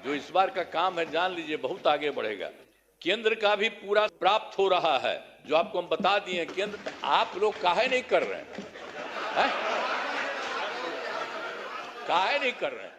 जो इस बार का काम है, जान लीजिए बहुत आगे बढ़ेगा। केंद्र का भी पूरा प्राप्त हो रहा है, जो आपको हम बता दिए। केंद्र, आप लोग काहे नहीं कर रहे हैं? काहे नहीं कर रहे हैं?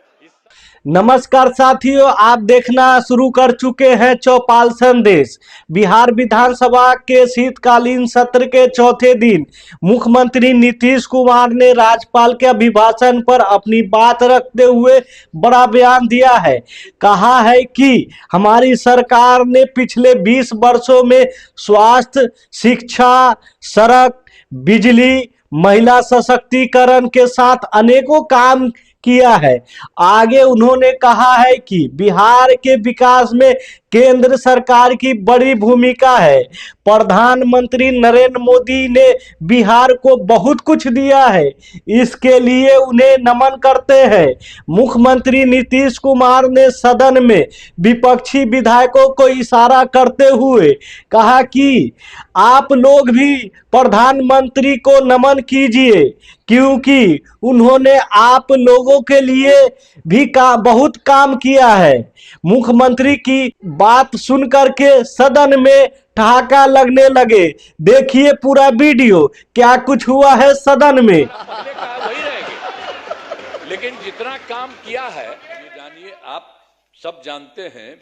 नमस्कार साथियों, आप देखना शुरू कर चुके हैं चौपाल संदेश। बिहार विधानसभा के शीतकालीन सत्र के चौथे दिन मुख्यमंत्री नीतीश कुमार ने राज्यपाल के अभिभाषण पर अपनी बात रखते हुए बड़ा बयान दिया है। कहा है कि हमारी सरकार ने पिछले 20 वर्षों में स्वास्थ्य, शिक्षा, सड़क, बिजली, महिला सशक्तिकरण के साथ अनेकों काम किया है। आगे उन्होंने कहा है कि बिहार के विकास में केंद्र सरकार की बड़ी भूमिका है। प्रधानमंत्री नरेंद्र मोदी ने बिहार को बहुत कुछ दिया है, इसके लिए उन्हें नमन करते हैं। मुख्यमंत्री नीतीश कुमार ने सदन में विपक्षी विधायकों को इशारा करते हुए कहा कि आप लोग भी प्रधानमंत्री को नमन कीजिए, क्योंकि उन्होंने आप लोगों के लिए भी बहुत काम किया है। मुख्यमंत्री की बात सुनकर के सदन में ठहाका लगने लगे। देखिए पूरा वीडियो, क्या कुछ हुआ है सदन में। वही रहेगी, लेकिन जितना काम किया है, ये जानिए, आप सब जानते हैं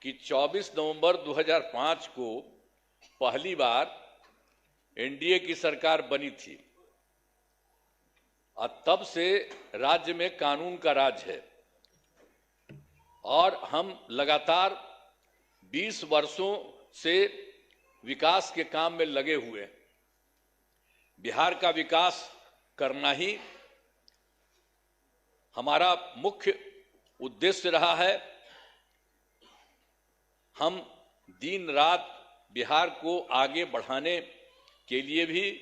कि 24 नवंबर 2005 को पहली बार एनडीए की सरकार बनी थी और तब से राज्य में कानून का राज है और हम लगातार 20 वर्षों से विकास के काम में लगे हुए हैं। बिहार का विकास करना ही हमारा मुख्य उद्देश्य रहा है। हम दिन रात बिहार को आगे बढ़ाने के लिए भी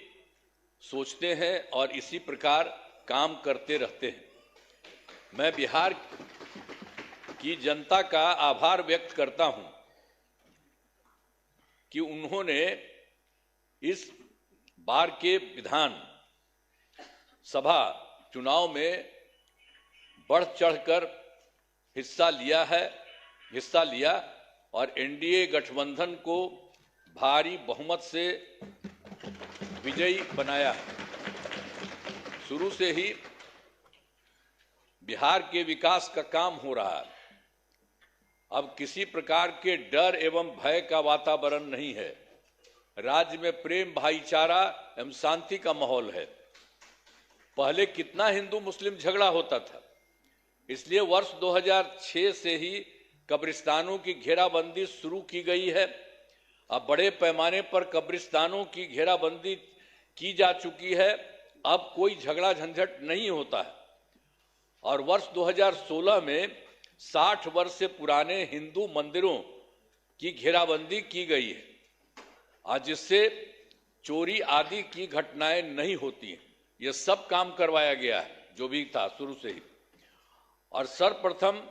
सोचते हैं और इसी प्रकार काम करते रहते हैं। मैं बिहार की जनता का आभार व्यक्त करता हूं कि उन्होंने इस बार के विधान सभा चुनाव में बढ़ चढ़कर हिस्सा लिया और एनडीए गठबंधन को भारी बहुमत से विजयी बनाया। शुरू से ही बिहार के विकास का काम हो रहा है। अब किसी प्रकार के डर एवं भय का वातावरण नहीं है। राज्य में प्रेम, भाईचारा एवं शांति का माहौल है। पहले कितना हिंदू मुस्लिम झगड़ा होता था, इसलिए वर्ष 2006 से ही कब्रिस्तानों की घेराबंदी शुरू की गई है। अब बड़े पैमाने पर कब्रिस्तानों की घेराबंदी की जा चुकी है। अब कोई झगड़ा झंझट नहीं होता है और वर्ष 2016 में 60 वर्ष से पुराने हिंदू मंदिरों की घेराबंदी की गई है और जिससे चोरी आदि की घटनाएं नहीं होती हैं। यह सब काम करवाया गया है जो भी था शुरू से ही। और सर्वप्रथम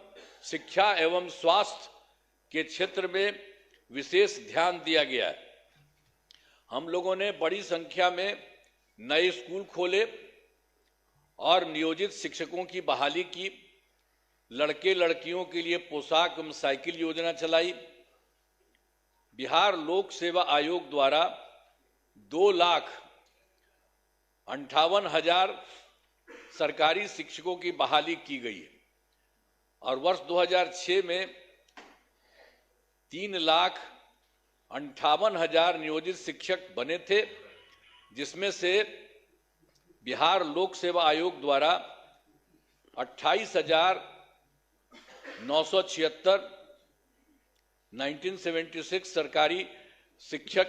शिक्षा एवं स्वास्थ्य के क्षेत्र में विशेष ध्यान दिया गया है। हम लोगों ने बड़ी संख्या में नए स्कूल खोले और नियोजित शिक्षकों की बहाली की। लड़के लड़कियों के लिए पोशाक एवं साइकिल योजना चलाई। बिहार लोक सेवा आयोग द्वारा 2,58,000 सरकारी शिक्षकों की बहाली की गई है और वर्ष 2006 में 3,58,000 नियोजित शिक्षक बने थे, जिसमें से बिहार लोक सेवा आयोग द्वारा 28,976 1976 सरकारी शिक्षक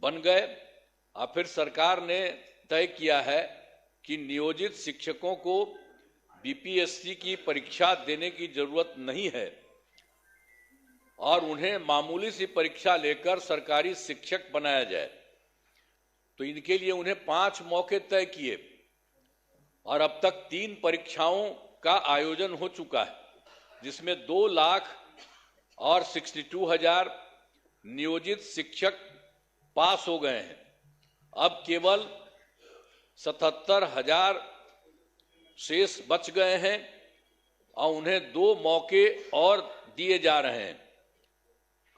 बन गए। और फिर सरकार ने तय किया है कि नियोजित शिक्षकों को बीपीएससी की परीक्षा देने की जरूरत नहीं है और उन्हें मामूली सी परीक्षा लेकर सरकारी शिक्षक बनाया जाए। तो इनके लिए उन्हें 5 मौके तय किए और अब तक 3 परीक्षाओं का आयोजन हो चुका है, जिसमें 2,62,000 नियोजित शिक्षक पास हो गए हैं। अब केवल 77,000 शेष बच गए हैं और उन्हें 2 मौके और दिए जा रहे हैं।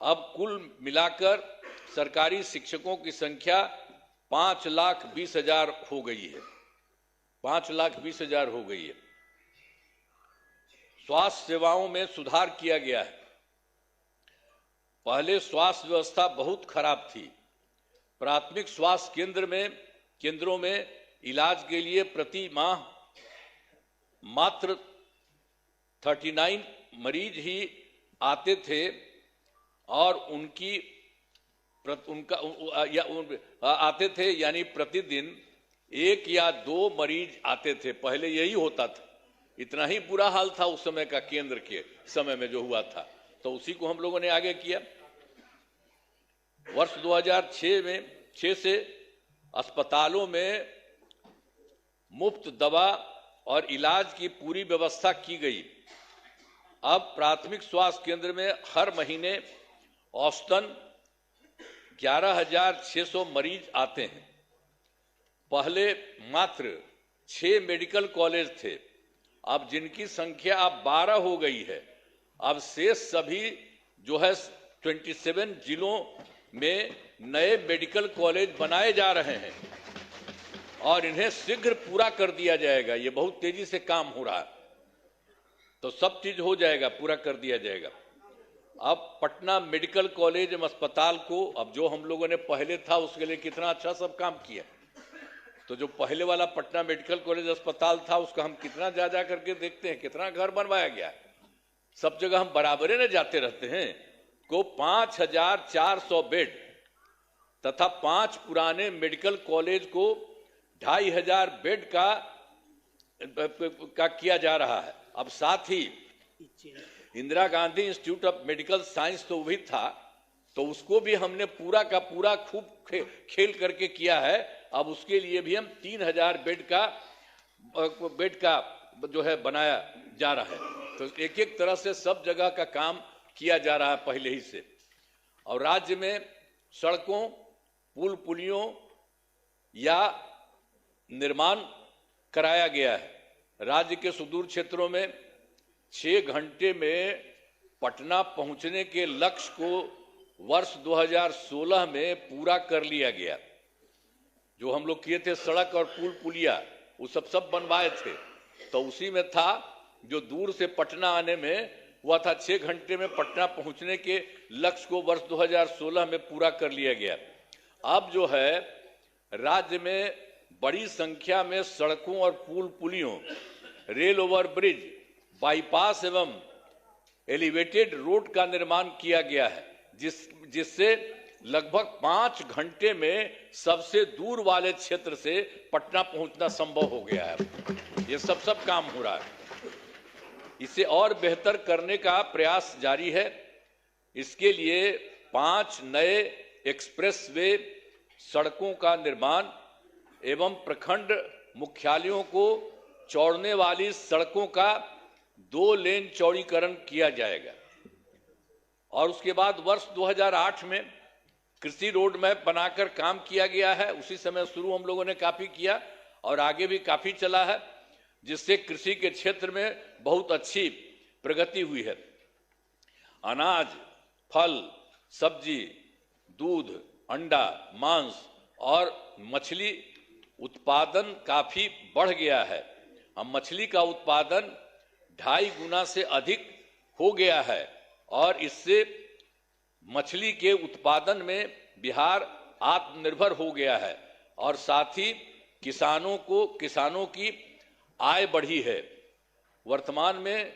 अब कुल मिलाकर सरकारी शिक्षकों की संख्या 5,20,000 हो गई है। 5,20,000 हो गई है। स्वास्थ्य सेवाओं में सुधार किया गया है। पहले स्वास्थ्य व्यवस्था बहुत खराब थी। प्राथमिक स्वास्थ्य केंद्रों में इलाज के लिए प्रति माह मात्र 39 मरीज ही आते थे और आते थे, यानी प्रतिदिन 1 या 2 मरीज आते थे। पहले यही होता था। इतना ही बुरा हाल था उस समय का, केंद्र के समय में जो हुआ था। तो उसी को हम लोगों ने आगे किया। वर्ष 2006 से अस्पतालों में मुफ्त दवा और इलाज की पूरी व्यवस्था की गई। अब प्राथमिक स्वास्थ्य केंद्र में हर महीने औसतन 11,600 मरीज आते हैं। पहले मात्र 6 मेडिकल कॉलेज थे, अब जिनकी संख्या अब 12 हो गई है। अब शेष सभी जो है 27 जिलों में नए मेडिकल कॉलेज बनाए जा रहे हैं और इन्हें शीघ्र पूरा कर दिया जाएगा। ये बहुत तेजी से काम हो रहा है, तो सब चीज हो जाएगा, पूरा कर दिया जाएगा। अब पटना मेडिकल कॉलेज एवं अस्पताल को, अब जो हम लोगों ने पहले था उसके लिए कितना अच्छा सब काम किया। तो जो पहले वाला पटना मेडिकल कॉलेज अस्पताल था उसका हम कितना जा करके देखते हैं, कितना घर बनवाया गया है। सब जगह हम बराबरे न जाते रहते हैं। को 5,400 बेड तथा 5 पुराने मेडिकल कॉलेज को 2,500 बेड का किया जा रहा है। अब साथ ही Indira Gandhi institute of medical science तो भी था, तो उसको भी हमने पूरा का पूरा खूब खेल करके किया है। अब उसके लिए भी हम 3,000 बेड का जो है बनाया जा रहा है। तो एक एक तरह से सब जगह का काम किया जा रहा है पहले ही से। और राज्य में सड़कों, पुल पुलियों या निर्माण कराया गया है। राज्य के सुदूर क्षेत्रों में 6 घंटे में पटना पहुंचने के लक्ष्य को वर्ष 2016 में पूरा कर लिया गया। जो हम लोग किए थे सड़क और पुल पुलिया, वो सब बनवाए थे, तो उसी में था जो दूर से पटना आने में हुआ था 6 घंटे में पटना पहुंचने के लक्ष्य को वर्ष 2016 में पूरा कर लिया गया। अब जो है राज्य में बड़ी संख्या में सड़कों और पुल पुलियों, रेल ओवर ब्रिज, बाईपास एवं एलिवेटेड रोड का निर्माण किया गया है, जिससे लगभग 5 घंटे में सबसे दूर वाले क्षेत्र से पटना पहुंचना संभव हो गया है। ये सब काम हो रहा है। इसे और बेहतर करने का प्रयास जारी है। इसके लिए 5 नए एक्सप्रेसवे सड़कों का निर्माण एवं प्रखंड मुख्यालयों को जोड़ने वाली सड़कों का 2 लेन चौड़ीकरण किया जाएगा। और उसके बाद वर्ष 2008 में कृषि रोड मैप बनाकर काम किया गया है। उसी समय शुरू हम लोगों ने काफी किया और आगे भी काफी चला है, जिससे कृषि के क्षेत्र में बहुत अच्छी प्रगति हुई है। अनाज, फल, सब्जी, दूध, अंडा, मांस और मछली उत्पादन काफी बढ़ गया है। अब मछली का उत्पादन 2.5 गुना से अधिक हो गया है और इससे मछली के उत्पादन में बिहार आत्मनिर्भर हो गया है और साथ ही किसानों की आय बढ़ी है। वर्तमान में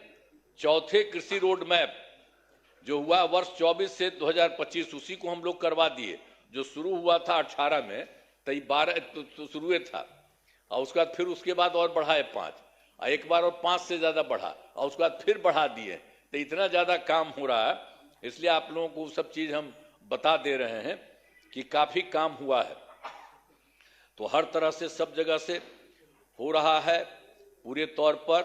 चौथे कृषि रोड मैप जो हुआ वर्ष 24 से 2025, उसी को हम लोग करवा दिए। जो शुरू हुआ था 18 में, तो 12 तो शुरू था और उसके बाद और बढ़ाए 5, और एक बार और 5 से ज्यादा बढ़ा और उसके बाद फिर बढ़ा दिए। तो इतना ज्यादा काम हो रहा है, इसलिए आप लोगों को सब चीज हम बता दे रहे हैं कि काफी काम हुआ है। तो हर तरह से सब जगह से हो रहा है पूरे तौर पर।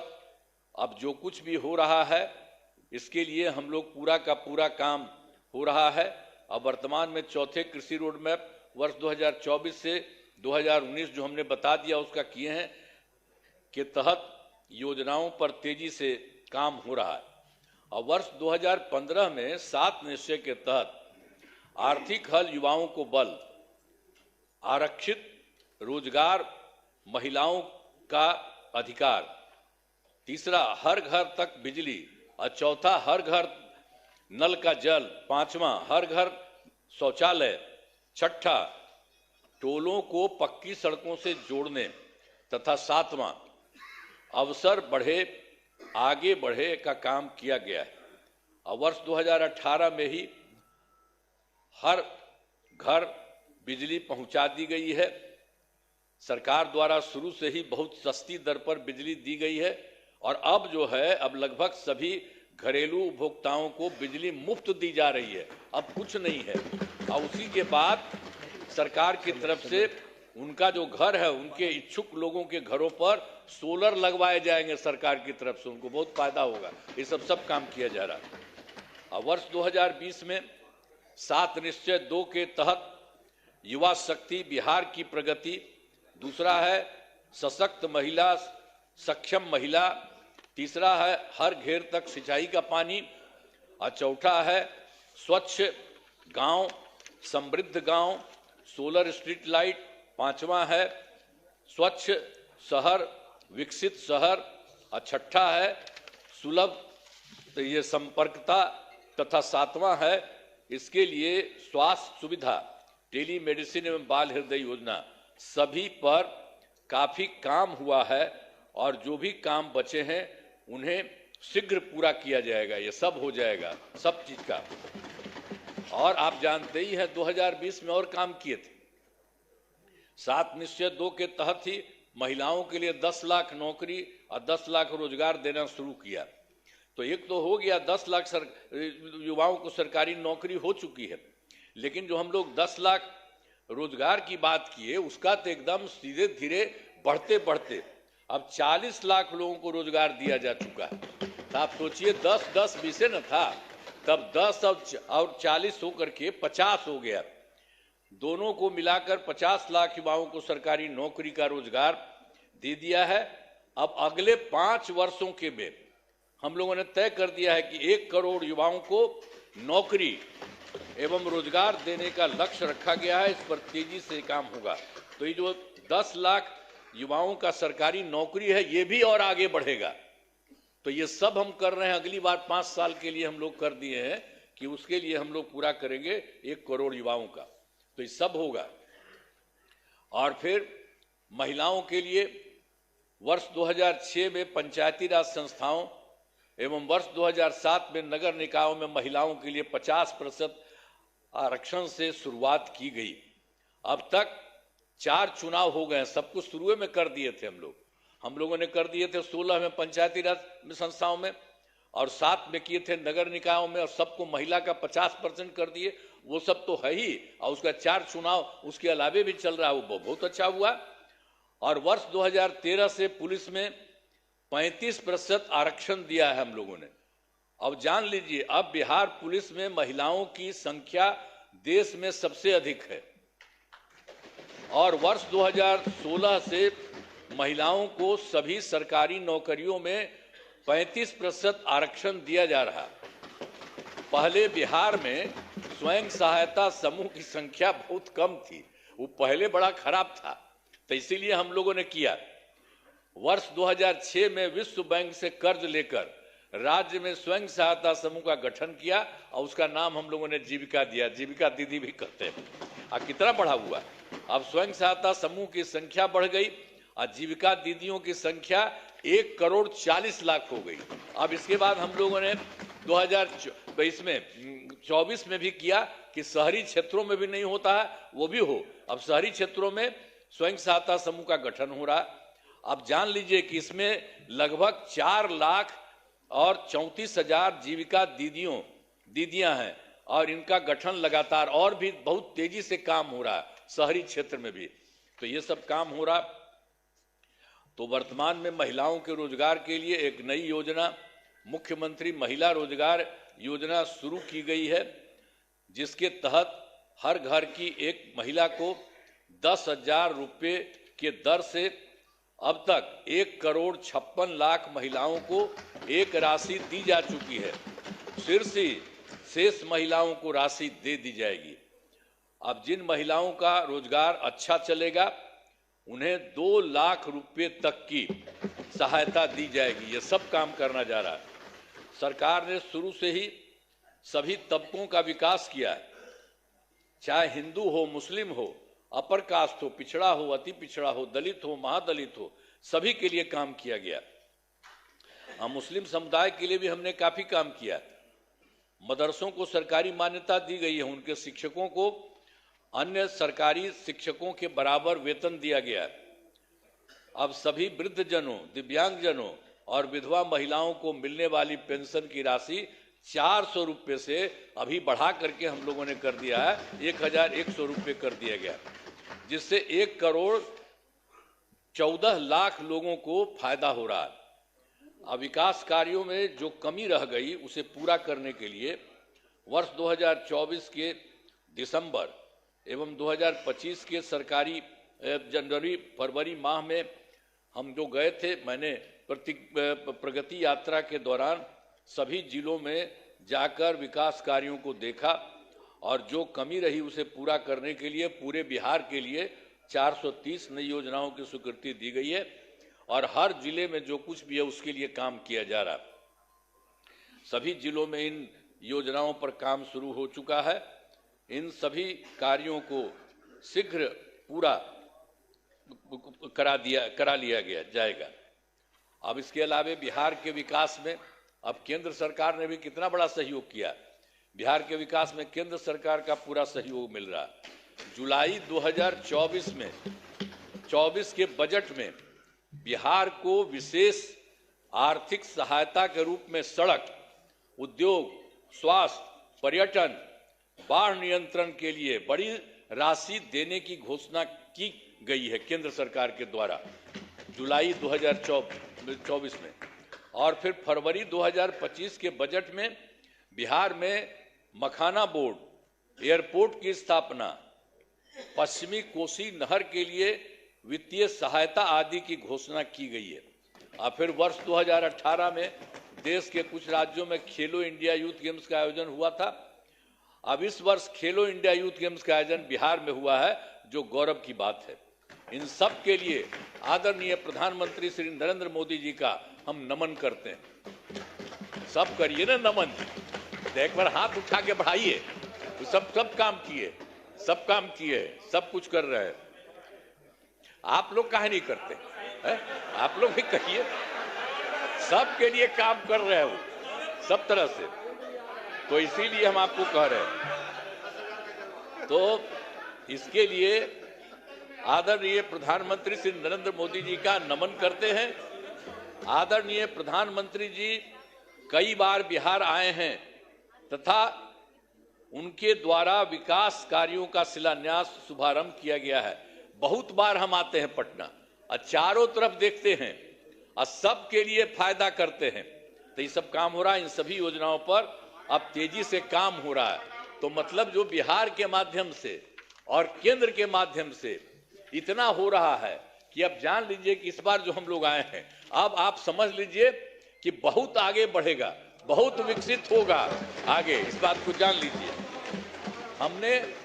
अब जो कुछ भी हो रहा है इसके लिए हम लोग पूरा का पूरा काम हो रहा है। अब वर्तमान में चौथे कृषि रोड मैप वर्ष 2024 से 2019 जो हमने बता दिया उसका किए हैं के तहत योजनाओं पर तेजी से काम हो रहा है। और वर्ष 2015 में 7 निश्चय के तहत आर्थिक हल, युवाओं को बल, आरक्षित रोजगार, महिलाओं का अधिकार, तीसरा हर घर तक बिजली, और चौथा हर घर नल का जल, पांचवा हर घर शौचालय, छठा टोलों को पक्की सड़कों से जोड़ने, तथा सातवां अवसर बढ़े आगे बढ़े का काम किया गया है। और वर्ष 2018 में ही हर घर बिजली पहुंचा दी गई है। सरकार द्वारा शुरू से ही बहुत सस्ती दर पर बिजली दी गई है, और अब जो है अब लगभग सभी घरेलू उपभोक्ताओं को बिजली मुफ्त दी जा रही है, अब कुछ नहीं है। और उसी के बाद सरकार की तरफ से उनका जो घर है, उनके इच्छुक लोगों के घरों पर सोलर लगवाए जाएंगे सरकार की तरफ से, उनको बहुत फायदा होगा। ये सब काम किया जा रहा है। और वर्ष 2020 में 7 निश्चय 2 के तहत युवा शक्ति, बिहार की प्रगति, दूसरा है सशक्त महिला, सक्षम महिला, तीसरा है हर घेर तक सिंचाई का पानी, और चौथा है स्वच्छ गांव, समृद्ध गांव, सोलर स्ट्रीट लाइट, पांचवा है स्वच्छ शहर, विकसित शहर, और छठा है सुलभ ये संपर्कता, तथा सातवां है इसके लिए स्वास्थ्य सुविधा, टेली मेडिसिन एवं बाल हृदय योजना। सभी पर काफी काम हुआ है, और जो भी काम बचे हैं उन्हें शीघ्र पूरा किया जाएगा। ये सब हो जाएगा, सब चीज का। और आप जानते ही हैं 2020 में और काम किए थे। 7 निश्चय 2 के तहत ही महिलाओं के लिए 10 लाख नौकरी और 10 लाख रोजगार देना शुरू किया। तो एक तो हो गया 10 लाख युवाओं को सरकारी नौकरी हो चुकी है, लेकिन जो हम लोग 10 लाख रोजगार की बात किए उसका तो एकदम सीधे धीरे बढ़ते बढ़ते अब 40 लाख लोगों को रोजगार दिया जा चुका है। तो आप सोचिए 10-10 बीसे न था, तब 10 और 40 होकर के 50 हो गया। दोनों को मिलाकर 50 लाख युवाओं को सरकारी नौकरी का रोजगार दे दिया है। अब अगले 5 वर्षों के में हम लोगों ने तय कर दिया है कि 1 करोड़ युवाओं को नौकरी एवं रोजगार देने का लक्ष्य रखा गया है। इस पर तेजी से काम होगा। तो ये जो 10 लाख युवाओं का सरकारी नौकरी है, ये भी और आगे बढ़ेगा। तो ये सब हम कर रहे हैं। अगली बार 5 साल के लिए हम लोग कर दिए हैं कि उसके लिए हम लोग पूरा करेंगे 1 करोड़ युवाओं का। तो ये सब होगा। और फिर महिलाओं के लिए वर्ष 2006 में पंचायती राज संस्थाओं एवं वर्ष 2007 में नगर निकायों में महिलाओं के लिए 50% आरक्षण से शुरुआत की गई। अब तक 4 चुनाव हो गए। सब कुछ शुरू में कर दिए थे हम लोगों ने कर दिए थे 16 में पंचायती राज संस्थाओं में, और 7 में किए थे नगर निकायों में, और सबको महिला का 50% कर दिए। वो सब तो है ही, और उसका 4 चुनाव उसके अलावे भी चल रहा है, वो बहुत अच्छा हुआ। और वर्ष 2013 से पुलिस में 35% आरक्षण दिया है हम लोगों ने। अब जान लीजिए, अब बिहार पुलिस में महिलाओं की संख्या देश में सबसे अधिक है। और वर्ष 2016 से महिलाओं को सभी सरकारी नौकरियों में 35% आरक्षण दिया जा रहा। पहले बिहार में स्वयं सहायता समूह की संख्या बहुत कम थी, वो पहले बड़ा खराब था, तो इसीलिए हम लोगों ने किया। वर्ष 2006 में विश्व बैंक से कर्ज लेकर राज्य में स्वयं सहायता समूह का गठन किया, और उसका नाम हम लोगों ने जीविका दिया। जीविका दीदी भी कहते हैं। और कितना बढ़ा हुआ, अब स्वयं सहायता समूह की संख्या बढ़ गई और जीविका दीदियों की संख्या 1 करोड़ 40 लाख हो गई। अब इसके बाद हम लोगों ने 2024 में भी किया कि शहरी क्षेत्रों में भी नहीं होता है, वो भी हो। अब शहरी क्षेत्रों में स्वयं सहायता समूह का गठन हो रहा। अब जान लीजिए कि इसमें लगभग 4 लाख और 34,000 जीविका दीदियां हैं, और इनका गठन लगातार और भी बहुत तेजी से काम हो रहा है शहरी क्षेत्र में भी। तो ये सब काम हो रहा। तो वर्तमान में महिलाओं के रोजगार के लिए एक नई योजना, मुख्यमंत्री महिला रोजगार योजना शुरू की गई है, जिसके तहत हर घर की एक महिला को 10,000 रुपये के दर से अब तक 1,56,00,000 महिलाओं को एक राशि दी जा चुकी है। शीर्ष शेष महिलाओं को राशि दे दी जाएगी। अब जिन महिलाओं का रोजगार अच्छा चलेगा उन्हें 2 लाख रुपए तक की सहायता दी जाएगी। ये सब काम करना जा रहा है। सरकार ने शुरू से ही सभी तबकों का विकास किया है, चाहे हिंदू हो, मुस्लिम हो, अपर कास्ट हो, पिछड़ा हो, अति पिछड़ा हो, दलित हो, महादलित हो, सभी के लिए काम किया गया। हम मुस्लिम समुदाय के लिए भी हमने काफी काम किया। मदरसों को सरकारी मान्यता दी गई है, उनके शिक्षकों को अन्य सरकारी शिक्षकों के बराबर वेतन दिया गया है। अब सभी वृद्धजनों, दिव्यांगजनों और विधवा महिलाओं को मिलने वाली पेंशन की राशि 400 रुपये से अभी बढ़ा करके हम लोगों ने कर दिया है, 1,100 रुपये कर दिया गया, जिससे 1,14,00,000 लोगों को फायदा हो रहा है। अब विकास कार्यों में जो कमी रह गई उसे पूरा करने के लिए वर्ष 2024 के दिसंबर एवं 2025 के सरकारी जनवरी फरवरी माह में हम जो गए थे, मैंने प्रगति यात्रा के दौरान सभी जिलों में जाकर विकास कार्यों को देखा और जो कमी रही उसे पूरा करने के लिए पूरे बिहार के लिए 430 नई योजनाओं की स्वीकृति दी गई है और हर जिले में जो कुछ भी है उसके लिए काम किया जा रहा है। सभी जिलों में इन योजनाओं पर काम शुरू हो चुका है। इन सभी कार्यों को शीघ्र पूरा करा लिया जाएगा। अब इसके अलावा बिहार के विकास में अब केंद्र सरकार ने भी कितना बड़ा सहयोग किया। बिहार के विकास में केंद्र सरकार का पूरा सहयोग मिल रहा है। जुलाई 2024 में 24 के बजट में बिहार को विशेष आर्थिक सहायता के रूप में सड़क, उद्योग, स्वास्थ्य, पर्यटन, बाढ़ नियंत्रण के लिए बड़ी राशि देने की घोषणा की गई है केंद्र सरकार के द्वारा जुलाई 2024 में। और फिर फरवरी 2025 के बजट में बिहार में मखाना बोर्ड, एयरपोर्ट की स्थापना, पश्चिमी कोसी नहर के लिए वित्तीय सहायता आदि की घोषणा की गई है। और फिर वर्ष 2018 में देश के कुछ राज्यों में खेलो इंडिया यूथ गेम्स का आयोजन हुआ था। अब इस वर्ष खेलो इंडिया यूथ गेम्स का आयोजन बिहार में हुआ है, जो गौरव की बात है। इन सब के लिए आदरणीय प्रधानमंत्री श्री नरेंद्र मोदी जी का हम नमन करते हैं। सब करिए ना नमन, एक बार हाथ उठा के बढ़ाइए। सब काम किए, सब काम किए, सब कुछ कर रहे हैं। आप लोग काहे नहीं करते है? आप लोग भी कहिए। सबके लिए काम कर रहे हो सब तरह से, तो इसीलिए हम आपको कह रहे हैं। तो इसके लिए आदरणीय प्रधानमंत्री श्री नरेंद्र मोदी जी का नमन करते हैं। आदरणीय प्रधानमंत्री जी कई बार बिहार आए हैं तथा उनके द्वारा विकास कार्यों का शिलान्यास शुभारंभ किया गया है। बहुत बार हम आते हैं पटना और चारों तरफ देखते हैं और सबके लिए फायदा करते हैं। तो ये सब काम हो रहा है। इन सभी योजनाओं पर अब तेजी से काम हो रहा है। तो मतलब जो बिहार के माध्यम से और केंद्र के माध्यम से इतना हो रहा है कि अब जान लीजिए कि इस बार जो हम लोग आए हैं, अब आप समझ लीजिए कि बहुत आगे बढ़ेगा, बहुत विकसित होगा आगे। इस बात को जान लीजिए। हमने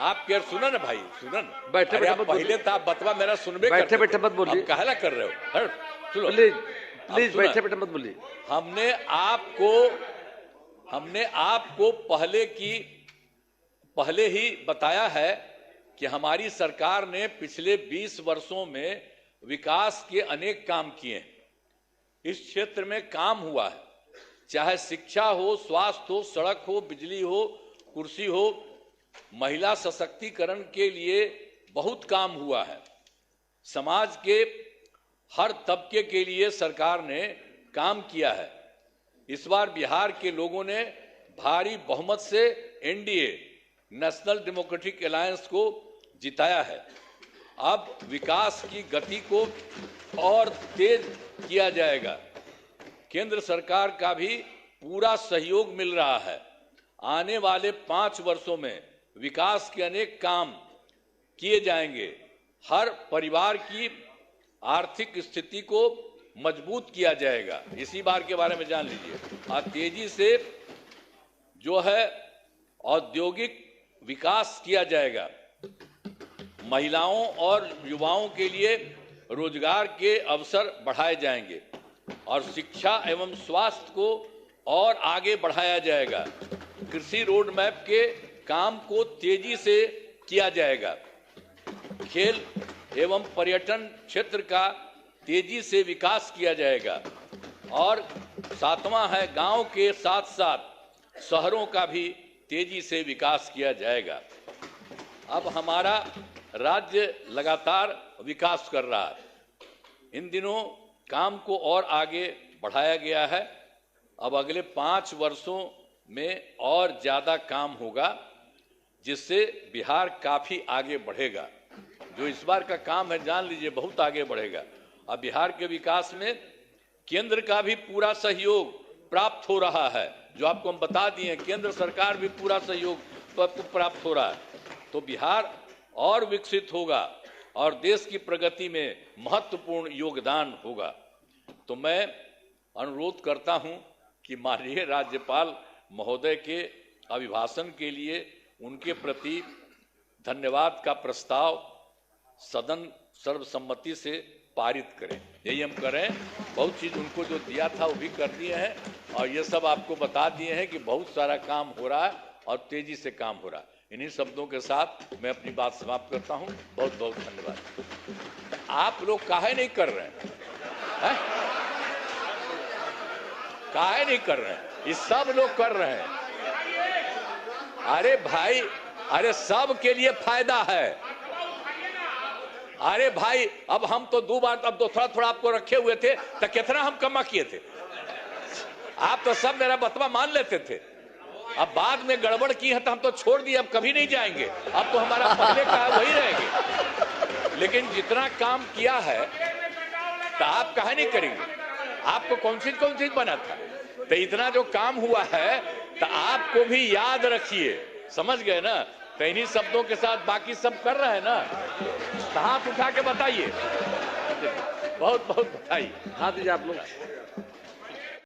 आप क्या सुना ना भाई, सुना ना। बैठे बैठे पहले था बतवा मेरा सुनबे, बैठे बैठे मत बोलिए। कहला कर रहे हो, सुनो प्लीज बैठे बैठे मत बोलिए। हमने आपको पहले ही बताया है कि हमारी सरकार ने पिछले 20 वर्षों में विकास के अनेक काम किए हैं। इस क्षेत्र में काम हुआ है, चाहे शिक्षा हो, स्वास्थ्य हो, सड़क हो, बिजली हो, कुर्सी हो, महिला सशक्तिकरण के लिए बहुत काम हुआ है। समाज के हर तबके के लिए सरकार ने काम किया है। इस बार बिहार के लोगों ने भारी बहुमत से एनडीए, नेशनल डेमोक्रेटिक अलायंस को जिताया है। अब विकास की गति को और तेज किया जाएगा। केंद्र सरकार का भी पूरा सहयोग मिल रहा है। आने वाले 5 वर्षों में विकास के अनेक काम किए जाएंगे। हर परिवार की आर्थिक स्थिति को मजबूत किया जाएगा। इसी बार के बारे में जान लीजिए। और तेजी से जो है औद्योगिक विकास किया जाएगा। महिलाओं और युवाओं के लिए रोजगार के अवसर बढ़ाए जाएंगे और शिक्षा एवं स्वास्थ्य को और आगे बढ़ाया जाएगा। कृषि रोड मैप के काम को तेजी से किया जाएगा। खेल एवं पर्यटन क्षेत्र का तेजी से विकास किया जाएगा। और सातवां है, गांव के साथ साथ शहरों का भी तेजी से विकास किया जाएगा। अब हमारा राज्य लगातार विकास कर रहा है। इन दिनों काम को और आगे बढ़ाया गया है। अब अगले 5 वर्षों में और ज्यादा काम होगा, जिससे बिहार काफी आगे बढ़ेगा। जो इस बार का काम है, जान लीजिए, बहुत आगे बढ़ेगा। अब बिहार के विकास में केंद्र का भी पूरा सहयोग प्राप्त हो रहा है। जो आपको हम बता दिए, केंद्र सरकार भी पूरा सहयोग प्राप्त हो रहा है। तो बिहार और विकसित होगा और देश की प्रगति में महत्वपूर्ण योगदान होगा। तो मैं अनुरोध करता हूं कि माननीय राज्यपाल महोदय के अभिभाषण के लिए उनके प्रति धन्यवाद का प्रस्ताव सदन सर्वसम्मति से पारित करें। यही हम करें। बहुत चीज उनको जो दिया था वो भी कर दिए हैं और ये सब आपको बता दिए हैं कि बहुत सारा काम हो रहा है और तेजी से काम हो रहा है। इन्हीं शब्दों के साथ मैं अपनी बात समाप्त करता हूं। बहुत बहुत धन्यवाद। आप लोग काहे नहीं कर रहे हैं? काहे नहीं कर रहे हैं? ये सब लोग कर रहे हैं। अरे भाई, अरे सब के लिए फायदा है। अरे भाई, अब हम तो 2 बार, अब तो थोड़ा थोड़ा आपको रखे हुए थे, तो कितना हम कमा किए थे। आप तो सब मेरा बतवा मान लेते थे। अब बाद में गड़बड़ की है तो हम तो छोड़ दिए, अब कभी नहीं जाएंगे। अब तो हमारा पहले का वही रहेंगे। लेकिन जितना काम किया है तो आप काहे नहीं करेंगे? आपको कौन चीज बना था? तो इतना जो काम हुआ है तो आपको भी याद रखिए। समझ गए ना? तो इन्हीं शब्दों के साथ बाकी सब कर रहे हैं ना, तो हाथ उठा के बताइए। बहुत बहुत बधाई। हाथ दीजिए आप लोग।